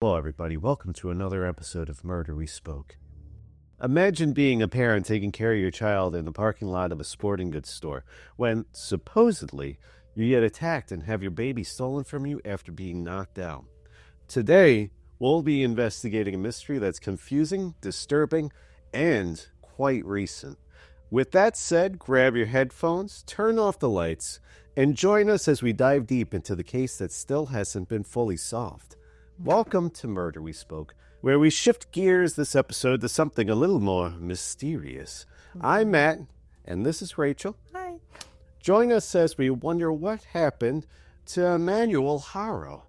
Hello, everybody. Welcome to another episode of Murder We Spoke. Imagine being a parent taking care of your child in the parking lot of a sporting goods store when, supposedly, you get attacked and have your baby stolen from you after being knocked down. Today, we'll be investigating a mystery that's confusing, disturbing, and quite recent. With that said, grab your headphones, turn off the lights, and join us as we dive deep into the case that still hasn't been fully solved. Welcome to Murder We Spoke, where we shift gears this episode to something a little more mysterious. I'm Matt, and this is Rachel. Hi. Join us as we wonder what happened to Emanuel Haro.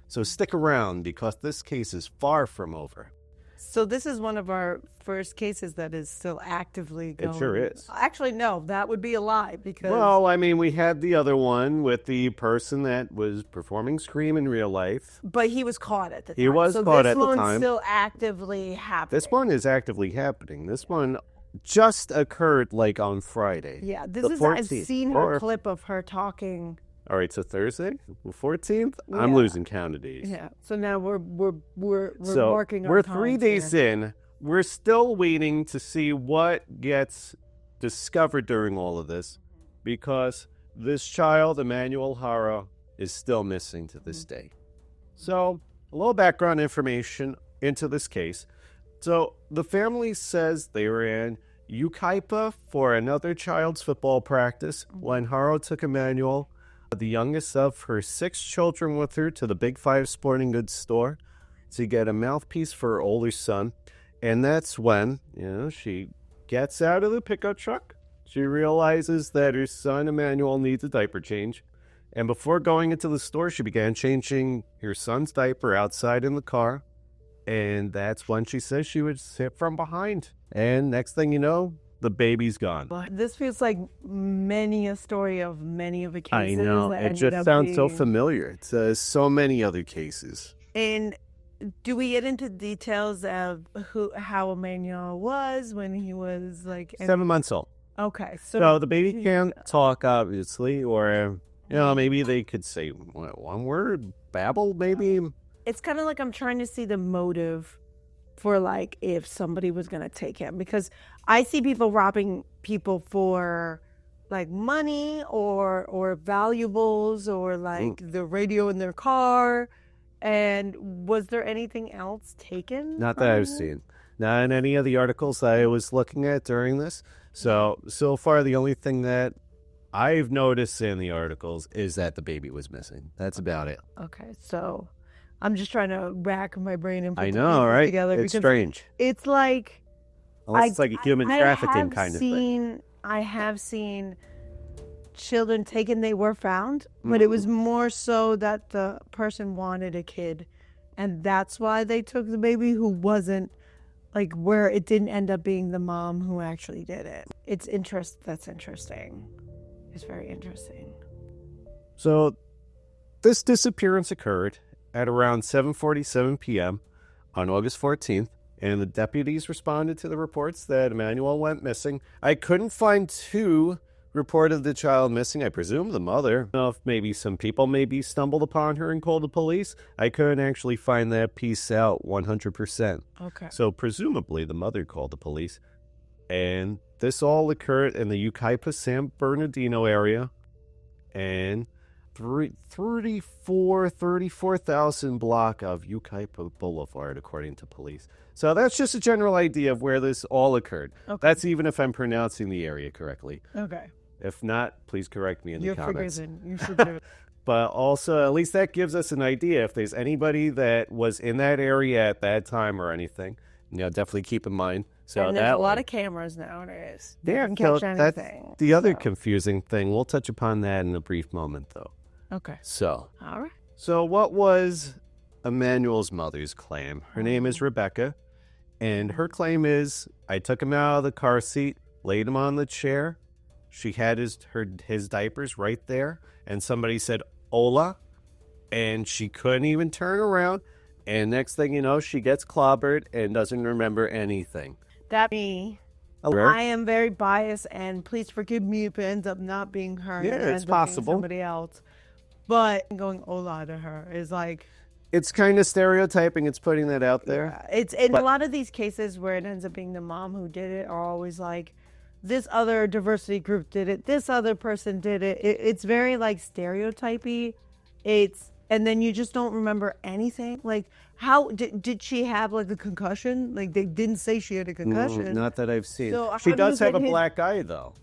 So stick around because this case is far from over. So this is one of our first cases that is still actively going. It sure is. Actually, no, that would be a lie because... Well, I mean, we had the other one with the person that was performing Scream in real life. But he was caught at the time. He was caught at the time. So this one's still actively happening. This one is actively happening. This one just occurred like on Friday. Yeah, this the is... 14th. I've seen her clip of her talking... All right, so Thursday, the 14th. Yeah. I'm losing count of days. Yeah. So now we're marking our we're times 3 days here. in. We're still waiting to see what gets discovered during all of this, because this child, Emanuel Haro, is still missing to this day. So a little background information into this case. So the family says they were in Yucaipa for another child's football practice when Haro took Emanuel, the youngest of her 6 children, with her to the Big 5 sporting goods store to get a mouthpiece for her older son. And that's when, she gets out of the pickup truck. She realizes that her son, Emanuel, needs a diaper change. And before going into the store, she began changing her son's diaper outside in the car. And that's when she says she was hit from behind. And next thing you know, the baby's gone. This feels like many a story of many of the I cases. know. that It ended just up sounds so being- familiar. It's so many other cases. And do we get into details of how Emanuel was when he was like 7 months old. Okay, So the baby can't talk, obviously, or maybe they could say one word, babble, maybe. It's kind of like I'm trying to see the motive for like if somebody was gonna take him, because I see people robbing people for like money or valuables or like the radio in their car. And was there anything else taken? Not that I've seen. Not in any of the articles that I was looking at during this. So far, the only thing that I've noticed in the articles is that the baby was missing. That's about it. Okay, so I'm just trying to rack my brain and put I the know, pieces right? together It's because strange. it's like Unless it's like a human trafficking kind of thing. I have seen children taken, they were found, but it was more so that the person wanted a kid, and that's why they took the baby, who wasn't like, where it didn't end up being the mom who actually did it. That's interesting. It's very interesting. So this disappearance occurred at around 7:47 p.m. on August 14th, and the deputies responded to the reports that Emanuel went missing. I couldn't find who reported the child missing. I presume the mother. I don't know if maybe some people maybe stumbled upon her and called the police. I couldn't actually find that piece out 100%. Okay. So presumably the mother called the police. And this all occurred in the Yucaipa San Bernardino area. And 34,000 block of Yucaipa Boulevard, according to police. So that's just a general idea of where this all occurred. Okay. That's even if I'm pronouncing the area correctly. Okay. If not, please correct me in the comments. You're forgiven. But also, at least that gives us an idea if there's anybody that was in that area at that time or anything. Definitely keep in mind. So And there's that a lot way- of cameras nowadays. Yeah, You can catch so that's anything. the other So, confusing thing. We'll touch upon that in a brief moment, though. okay. So All right. what was Emmanuel's mother's claim? Her name is Rebecca, and her claim is, I took him out of the car seat, laid him on the chair. She had his diapers right there, and somebody said, "Hola," and she couldn't even turn around. And next thing you know, she gets clobbered and doesn't remember anything. That me. I am very biased, and please forgive me if it ends up not being her. Yeah, and it's ends up being possible. somebody else. But going hola to her is like, it's kind of stereotyping. It's putting that out there. It's in a lot of these cases where it ends up being the mom who did it are always like, this other diversity group did it, this other person did it. It's very like stereotypy. And then you just don't remember anything. Like, how did she have like a concussion? Like, they didn't say she had a concussion. Not that I've seen. So She how do you does have a get hit? black eye though.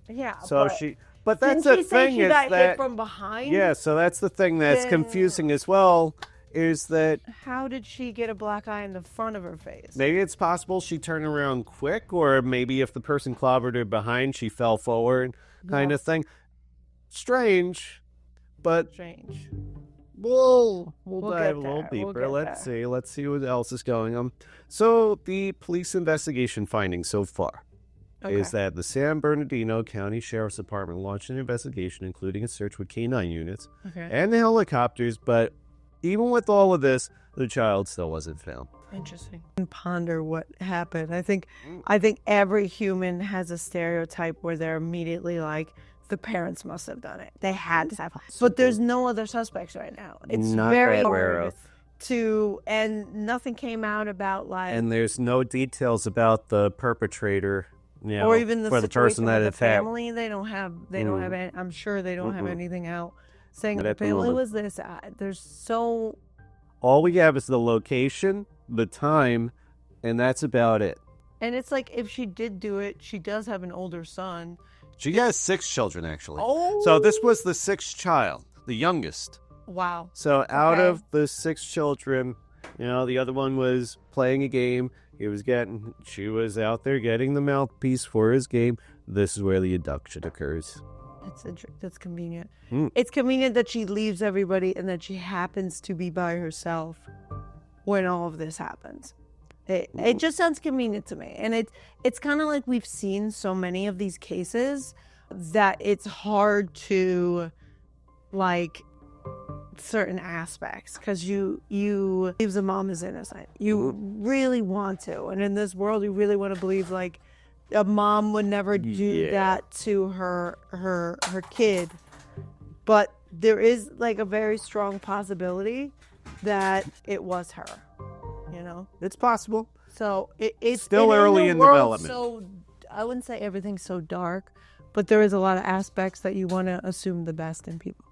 Yeah. So but that's didn't the she say thing she is got that hit from behind? yeah. So that's the thing that's Then- confusing as well. Is that How did she get a black eye in the front of her face? maybe it's possible she turned around quick, or maybe if the person clobbered her behind, she fell forward, kind of thing. Strange, but Strange. we'll We'll dive a get little there. We'll deeper. get Let's there. see. Let's see what else is going on. So the police investigation findings so far is that the San Bernardino County Sheriff's Department launched an investigation, including a search with K-9 units and the helicopters. But even with all of this, the child still wasn't found. Interesting. And ponder what happened. I think every human has a stereotype where they're immediately like, the parents must have done it. They had to have. But there's no other suspects right now. It's Not very that aware hard of. and nothing came out about like, And there's no details about the perpetrator, you know, or even the for the person situation that with the attacked. family. They don't have any, I'm sure they don't have anything out saying Not the at the family moment. was this. There's so. All we have is the location, the time, and that's about it. And it's like, if she did do it, she does have an older son. She has 6 children, actually. Oh. So this was the 6th child, the youngest. Wow. So out Okay. of the 6 children, you know, the other one was playing a game. She was out there getting the mouthpiece for his game. This is where the abduction occurs. That's convenient. Mm. It's convenient that she leaves everybody and that she happens to be by herself when all of this happens. It just sounds convenient to me. And it's kind of like we've seen so many of these cases that it's hard to like certain aspects because you believe the mom is innocent. You really want to. And in this world, you really want to believe like a mom would never do that to her kid. But there is like a very strong possibility that it was her. You know, It's possible. so it's Still and early the in world, development. So I wouldn't say everything's so dark, but there is a lot of aspects that you want to assume the best in people.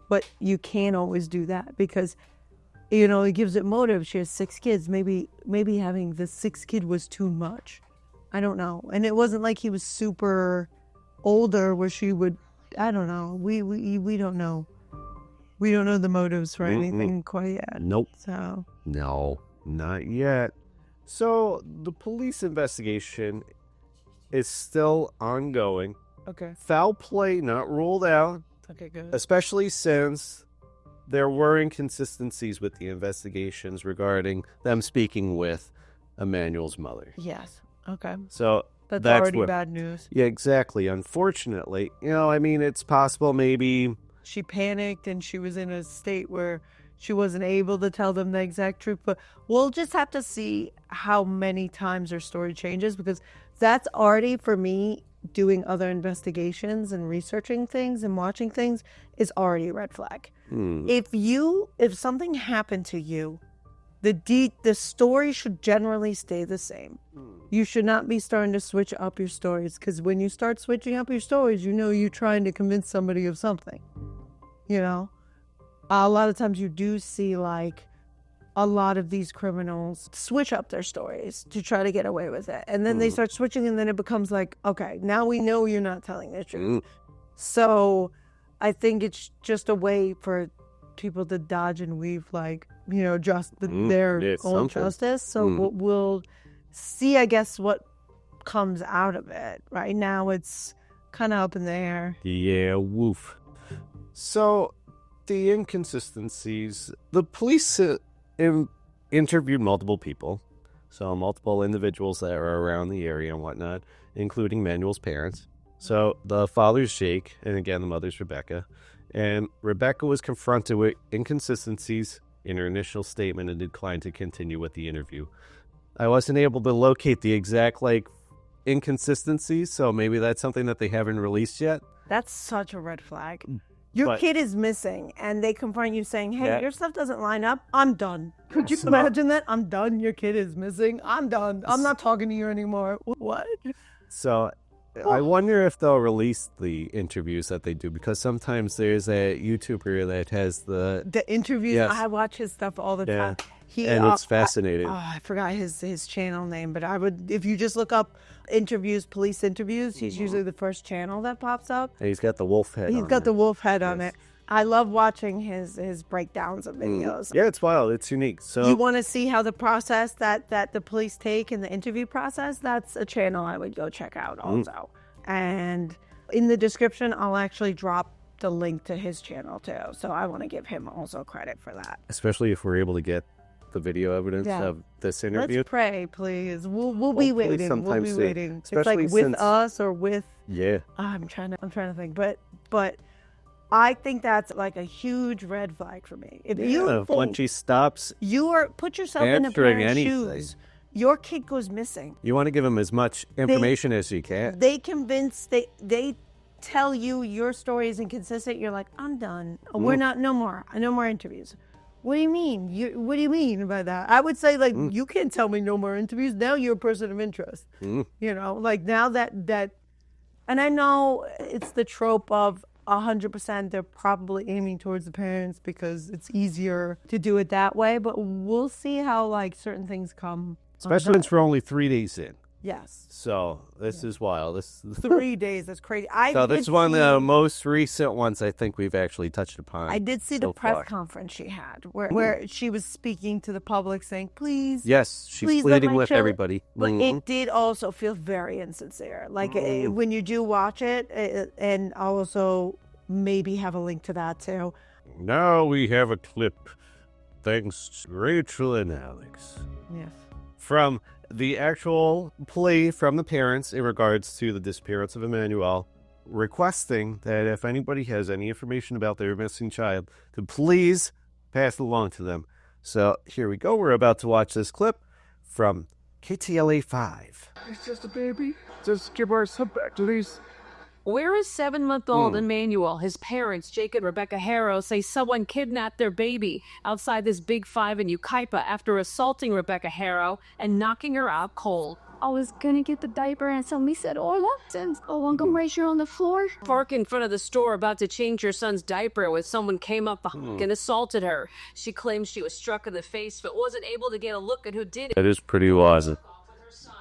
But you can't always do that because, you know, it gives it motive. She has 6 kids. Maybe having the 6th kid was too much. I don't know. And it wasn't like he was super older where she would. I don't know. We don't know. We don't know the motives for anything quite yet. Nope. So No, not yet. So the police investigation is still ongoing. okay, Foul play not ruled out, okay, good. especially since there were inconsistencies with the investigations regarding them speaking with Emanuel's mother. Yes. Okay. So That's that's already bad news. Yeah, exactly. Unfortunately, you know, I mean, it's possible maybe. She panicked and she was in a state where she wasn't able to tell them the exact truth. But we'll just have to see how many times her story changes because that's already, for me, doing other investigations and researching things and watching things is already a red flag. If something happened to you, the story should generally stay the same. You should not be starting to switch up your stories because when you start switching up your stories, you know you're trying to convince somebody of something. You know, a lot of times you do see like a lot of these criminals switch up their stories to try to get away with it. And then they start switching and then it becomes like, okay, now we know you're not telling the truth. So I think it's just a way for people to dodge and weave, like, you know, just their Yeah, own something. justice. So we'll see, I guess, what comes out of it. Right now it's kind of up in the air. Yeah, woof. So, the inconsistencies. The police interviewed multiple people. So, multiple individuals that are around the area and whatnot, including Manuel's parents. So, the father's Jake, and again, the mother's Rebecca. And Rebecca was confronted with inconsistencies in her initial statement and declined to continue with the interview. I wasn't able to locate the exact, inconsistencies, so maybe that's something that they haven't released yet. That's such a red flag. Your kid is missing, and they confront you saying, hey, Yeah. your stuff doesn't line up. I'm done. Could you imagine that? I'm done. Your kid is missing. I'm done. I'm not talking to you anymore. What? So I wonder if they'll release the interviews that they do, because sometimes there's a YouTuber that has the interviews. Yes. I watch his stuff all the time. and it's fascinating. I forgot his channel name, but I would, if you just look up interviews, police interviews, he's usually the first channel that pops up. And he's got the wolf head. He's got the wolf head on it. I love watching his breakdowns of videos. Yeah, it's wild. It's unique. So You want to see how the process that the police take in the interview process? That's a channel I would go check out also. And in the description, I'll actually drop the link to his channel too. So I want to give him also credit for that. especially if we're able to get the video evidence Yeah. of this interview. Let's pray, please. We'll be Hopefully waiting. We'll sometime be soon. waiting. It's Especially like with since- us or with. Yeah. I'm trying to think, but I think that's like a huge red flag for me. If you When she stops, put yourself in a answering parent's anything. shoes, your kid goes missing. you want to give him as much information as you can. They they tell you your story isn't consistent. You're like, I'm done. We're not. No more interviews. What do you mean? What do you mean by that? I would say, like, you can't tell me no more interviews. Now you're a person of interest. You know, like now that, and I know it's the trope of 100%. They're probably aiming towards the parents because it's easier to do it that way. But we'll see how like certain things come. Especially since we're only 3 days in. Yes. So this is wild. This 3 days. That's crazy. so this is one of the most recent ones I think we've actually touched upon. I did see so the press far. conference she had where she was speaking to the public saying, please. Yes, she's please let pleading my with children-" everybody. But Mhm. it did also feel very insincere. Like when you do watch it, and I'll also maybe have a link to that too. Now we have a clip, thanks to Rachel and Alex, Yes. from the actual plea from the parents in regards to the disappearance of Emanuel, requesting that if anybody has any information about their missing child, to please pass it along to them. So here we go. We're about to watch this clip from KTLA 5. It's just a baby. Just give her some back, please. Where is 7-month-old Emanuel? His parents, Jake and Rebecca Haro, say someone kidnapped their baby outside this Big Five in Yucaipa after assaulting Rebecca Haro and knocking her out cold. I was gonna get the diaper and somebody said, hola, and I'm gonna raise you on the floor. Park in front of the store about to change your son's diaper when someone came up behind and assaulted her. She claims she was struck in the face but wasn't able to get a look at who did it. That is pretty wild.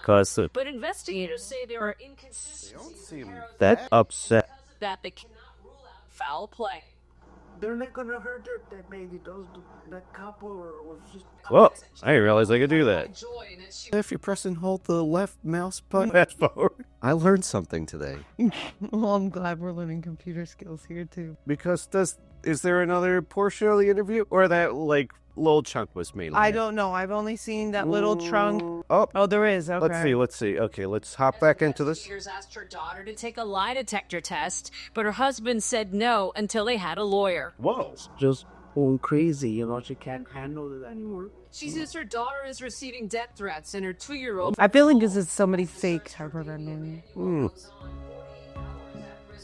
Cause But investigators say there are inconsistencies that upset. that they cannot rule out foul play. They're not gonna hurt that baby. That couple was just. Whoa, I didn't realize I could do that. Joy that she If you press and hold the left mouse button, fast forward. I learned something today. Well, I'm glad we're learning computer skills here too. Because is there another portion of the interview, or that like little chunk was mainly? I don't know. I've only seen that little trunk. Oh, Oh, there is. Okay. let's see. Okay, let's hop back into this. Investigators asked her daughter to take a lie detector test, but her husband said no until they had a lawyer. Whoa. Just going crazy, you know, she can't handle it anymore. She says her daughter is receiving death threats, and her 2-year-old. I feel like this is somebody faked her pregnancy.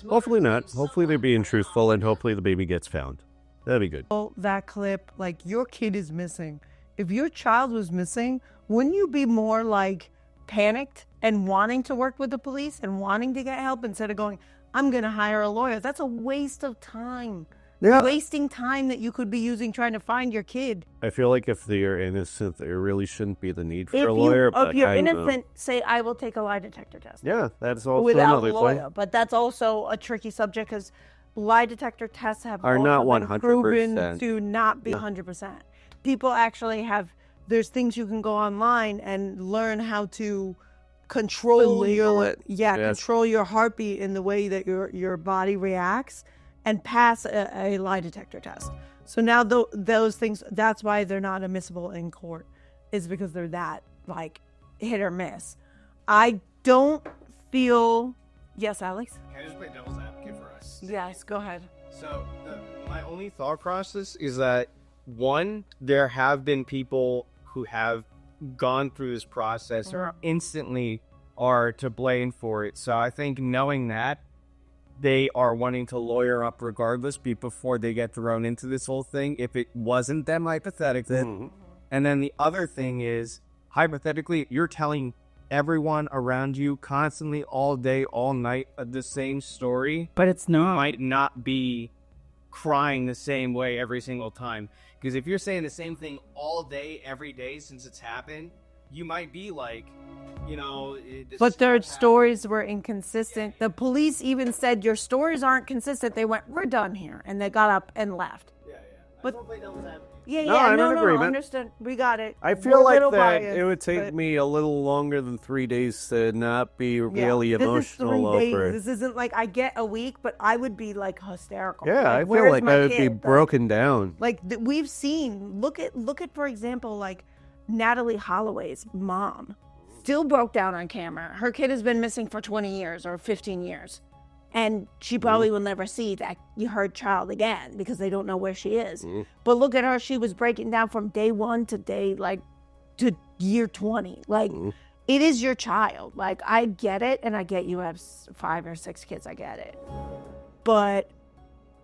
Hopefully not. Hopefully they're being truthful, and hopefully the baby gets found. That'd be good. That clip, like, your kid is missing. If your child was missing, wouldn't you be more like panicked and wanting to work with the police and wanting to get help instead of going, I'm going to hire a lawyer? That's a waste of time. Yeah. Wasting time that you could be using trying to find your kid. I feel like if they are innocent, there really shouldn't be the need for If a lawyer. if you're innocent, say, I will take a lie detector test. Yeah, that's also Without a another lawyer. point. But that's also a tricky subject because lie detector tests Are not also been 100%. proven to not be 100%. People actually have, there's things you can go online and learn how to control control your heartbeat in the way that your body reacts and pass a lie detector test. So now those things, that's why they're not admissible in court, is because they're that like hit or miss. I don't feel, yes, Alex? Can I just play devil's advocate for us? Yes, go ahead. So, my only thought process is that, one, there have been people who have gone through this process or instantly are to blame for it. So, I think knowing that, they are wanting to lawyer up regardless before they get thrown into this whole thing if it wasn't them hypothetically. And then the other thing is, hypothetically, you're telling everyone around you constantly, all day, all night, the same story. But it's not. Might not be crying the same way every single time. Because if you're saying the same thing all day, every day since it's happened, you might be like, you know... But their stories were inconsistent. The police even said, your stories aren't consistent. They went, we're done here. And they got up and left. But I'm in agreement. Understood. We got it. I feel We're a like little that biased, it would take but- me a little longer than 3 days to not be really This is emotional 3 days. over it. This isn't like I get a week, but I would be like hysterical. Yeah, I feel where's like my I would be kid? broken down. Like we've seen. Look at for example, like Natalie Holloway's mom still broke down on camera. Her kid has been missing for 20 years or 15 years. And she probably will never see her child again because they don't know where she is. But look at her. She was breaking down from day 1 to year 20. Like, it is your child. Like, I get it. And I get you have 5 or 6 kids. I get it. But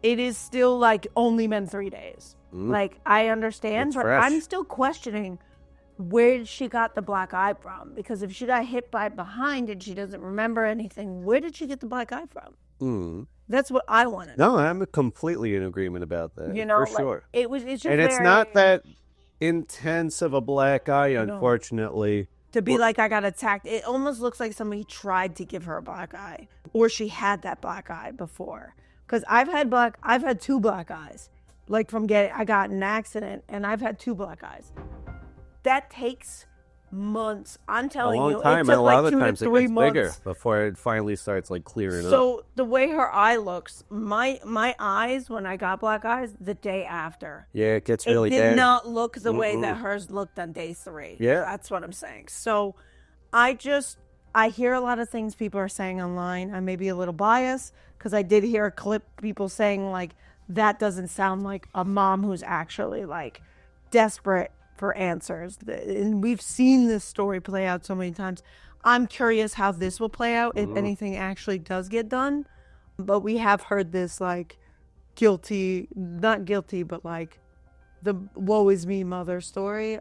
it is still like only been 3 days. Like, I understand. It's but fresh. I'm still questioning where she got the black eye from. Because if she got hit by behind and she doesn't remember anything, where did she get the black eye from? That's what I want to know. No, I'm completely in agreement about that. You know, for like, sure. It's just And it's very- not that intense of a black eye, unfortunately. to be like I got attacked. It almost looks like somebody tried to give her a black eye, or she had that black eye before. Because I've had 2 black eyes, like I got in an accident, and I've had 2 black eyes. That takes months. I'm A telling long you, time, it and took a like lot of 2 times to it 3 gets months. bigger before it finally starts like clearing up. So the way her eye looks, my eyes when I got black eyes, the day after. Yeah, it gets really It did bad. not look the way that hers looked on day 3. Yeah. That's what I'm saying. So I hear a lot of things people are saying online. I may be a little biased because I did hear a clip people saying like, that doesn't sound like a mom who's actually like desperate for answers. And we've seen this story play out so many times. I'm curious how this will play out if anything actually does get done. But we have heard this like not guilty, but like the woe is me mother story.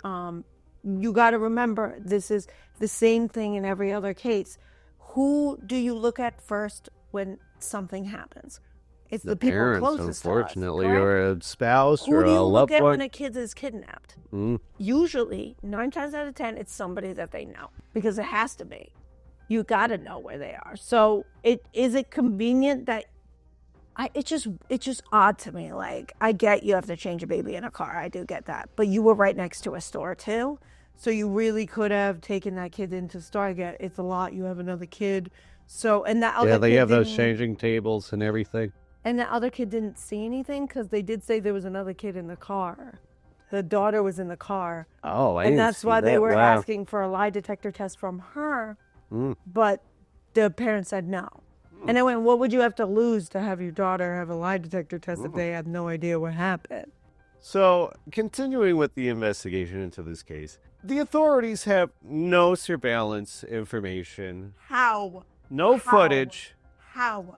You got to remember, this is the same thing in every other case. Who do you look at first when something happens? It's the people parents, closest unfortunately, to us, or a spouse who or do you a look loved at one. when a kid is kidnapped? Usually, 9 times out of 10, it's somebody that they know because it has to be. You got to know where they are. So, is it convenient that it's just odd to me. Like, I get you have to change a baby in a car. I do get that, but you were right next to a store too, so you really could have taken that kid into the store. I get it's a lot. You have another kid, so and that other They kid have those didn't- changing tables and everything. And the other kid didn't see anything because they did say there was another kid in the car. The daughter was in the car. Oh, I And didn't that's see why they that. were Wow. asking for a lie detector test from her. But the parents said no. And I went, what would you have to lose to have your daughter have a lie detector test if they had no idea what happened? So, continuing with the investigation into this case, the authorities have no surveillance information, How? no footage, How?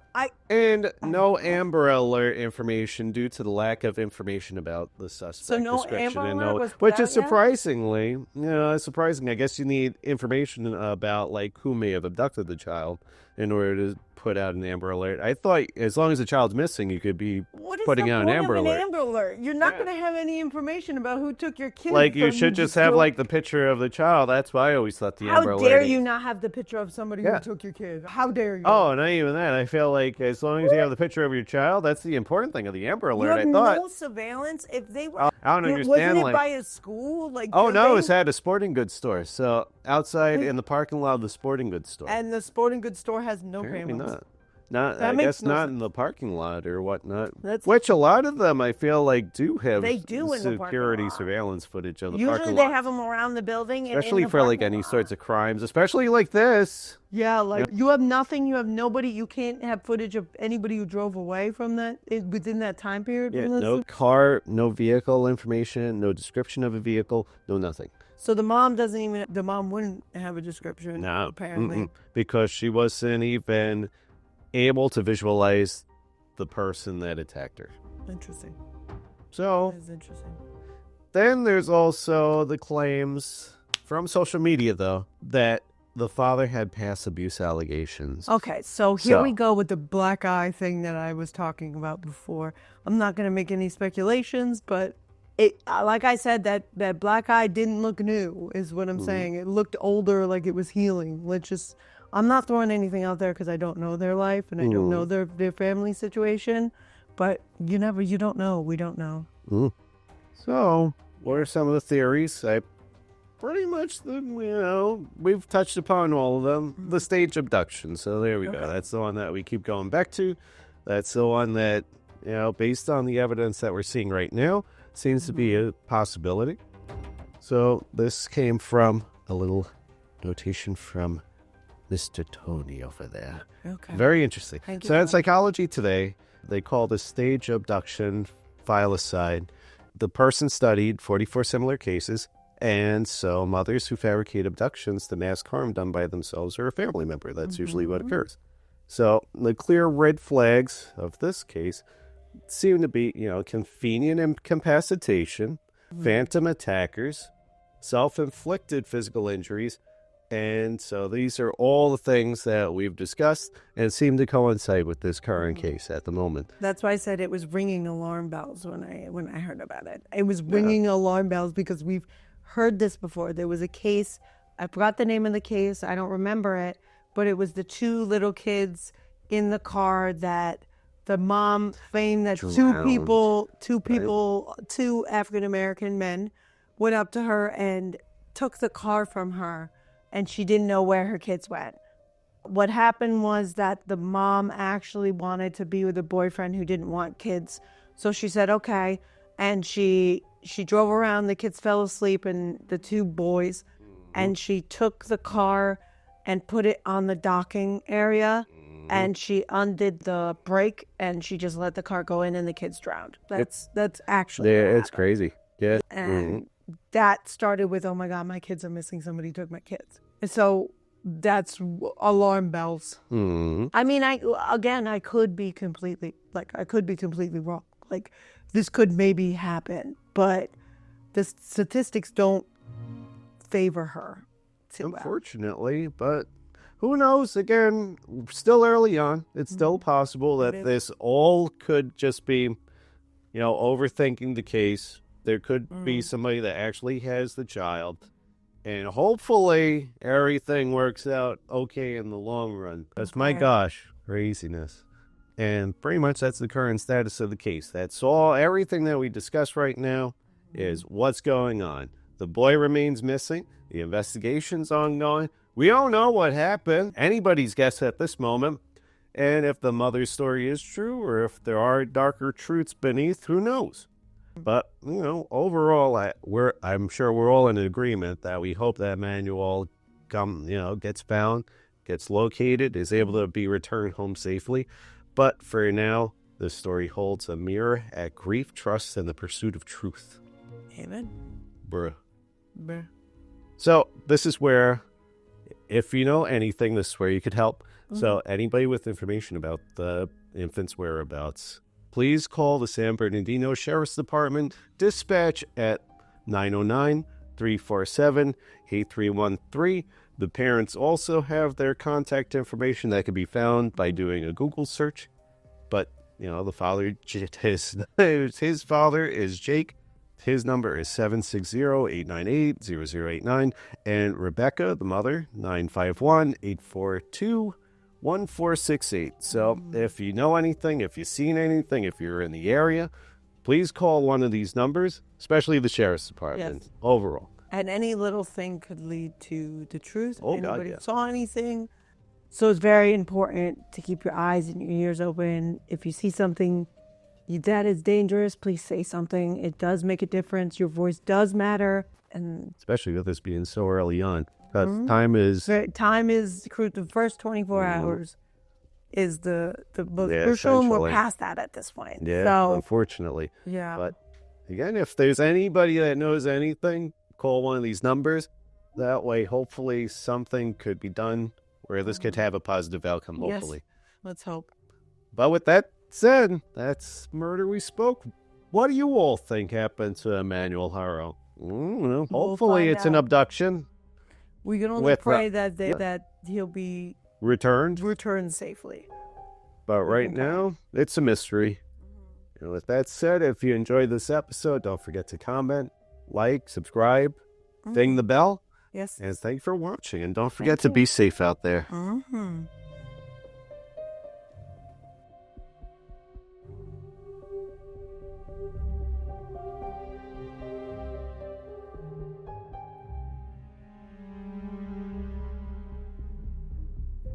and no Amber Alert information due to the lack of information about the suspect. So no description Amber and Alert was put which out is yet? surprisingly, surprising. I guess you need information about like who may have abducted the child in order to put out an Amber Alert. I thought as long as the child's missing, you could be What is putting the out an point Amber of an Alert. Amber Alert? You're not going to have any information about who took your kid. Like you from should the just have store. like the picture of the child. That's why I always thought the How Amber Alert. dare you not have the picture of somebody Yeah. who took your kid? How dare you? Oh, not even that. I feel like as long as you have the picture of your child, that's the important thing of the Amber you Alert. have I thought. no surveillance. If they were, I don't understand. Wasn't it Like, by a school? Like, oh do no, they- it's at a sporting goods store. So outside in the parking lot of the sporting goods store. And the sporting goods store has no Apparently cameras. not. Not, That I makes guess no not sense. in the parking lot or whatnot. That's- Which a lot of them, I feel like, do have They do in the parking security lot. surveillance footage of the Usually parking they lot. have them around the building, and in Especially the for like parking any lot. sorts of crimes, especially like this. Yeah, like you have nothing. You have nobody. You can't have footage of anybody who drove away from that within that time period. Yeah, from this. no car, no vehicle information, no description of a vehicle, no nothing. So the mom doesn't even. The mom wouldn't have a description. No, apparently. because she wasn't even able to visualize the person that attacked her. Interesting. So That's interesting. then there's also the claims from social media, though, that the father had past abuse allegations. Okay, so here So- we go with the black eye thing that I was talking about before. I'm not going to make any speculations, but it, like I said, that black eye didn't look new, is what I'm saying. It looked older, like it was healing. I'm not throwing anything out there because I don't know their life and I don't know their family situation, but you don't know. We don't know. So, what are some of the theories? Pretty much, we've touched upon all of them. The stage abduction. So there we go. That's the one that we keep going back to. That's the one that, based on the evidence that we're seeing right now, seems to be a possibility. So this came from a little notation from Mr. Tony over there. Okay. Very interesting. Thank you, So in Tony. Psychology Today, they call the stage abduction file aside. The person studied 44 similar cases, and so mothers who fabricate abductions to mask harm done by themselves or a family member. That's usually what occurs. So the clear red flags of this case seem to be, convenient incapacitation, phantom attackers, self-inflicted physical injuries, and so these are all the things that we've discussed and seem to coincide with this current case at the moment. That's why I said it was ringing alarm bells when I heard about it. It was ringing alarm bells because we've heard this before. There was a case, I forgot the name of the case, I don't remember it, but it was the two little kids in the car that the mom claimed that two African American men went up to her and took the car from her, and she didn't know where her kids went. What happened was that the mom actually wanted to be with a boyfriend who didn't want kids. So she said, okay. And she drove around, the kids fell asleep, and the two boys, and she took the car and put it on the docking area, and she undid the brake, and she just let the car go in, and the kids drowned. That's actually what It's happened. crazy. Yeah. And that started with, oh my God, my kids are missing. Somebody took my kids. And so that's alarm bells. I mean, I could be completely wrong. Like, this could maybe happen, but the statistics don't favor her too well. Unfortunately, but who knows? Again, still early on. It's still possible that this all could just be, overthinking the case. There could be somebody that actually has the child. And hopefully everything works out okay in the long run. That's my gosh, craziness. And pretty much that's the current status of the case. That's all. Everything that we discussed right now is what's going on. The boy remains missing. The investigation's ongoing. We don't know what happened. Anybody's guess at this moment. And if the mother's story is true or if there are darker truths beneath, who knows? But, overall, I'm sure we're all in agreement that we hope that Emanuel gets found, gets located, is able to be returned home safely. But for now, this story holds a mirror at grief, trust, and the pursuit of truth. Amen. Bruh. So this is where, if you know anything, this is where you could help. So anybody with information about the infant's whereabouts, please call the San Bernardino Sheriff's Department dispatch at 909-347-8313. The parents also have their contact information that can be found by doing a Google search. But, the father, his father is Jake. His number is 760-898-0089. And Rebecca, the mother, 951-842-1468. So if you know anything, if you've seen anything, if you're in the area, please call one of these numbers, especially the Sheriff's Department, Yes. overall. And any little thing could lead to the truth. Oh, God, Anybody yeah. saw anything. So it's very important to keep your eyes and your ears open. If you see something that is dangerous, please say something. It does make a difference. Your voice does matter. And Especially with this being so early on. Because time is... time is the first 24 hours is the most Yeah, crucial, and we're essentially. past that at this point. Yeah, So, unfortunately. yeah. But again, if there's anybody that knows anything, call one of these numbers. That way, hopefully, something could be done where this could have a positive outcome, hopefully. Let's hope. But with that said, that's Murder We Spoke. What do you all think happened to Emanuel Haro? Hopefully find it's an out. abduction. We can only With, pray that he'll be Returned. returned safely. But right now, it's a mystery. And with that said, if you enjoyed this episode, don't forget to comment, like, subscribe, ding the bell. Yes. And thank you for watching. And don't forget to you. be safe out there. Mm-hmm.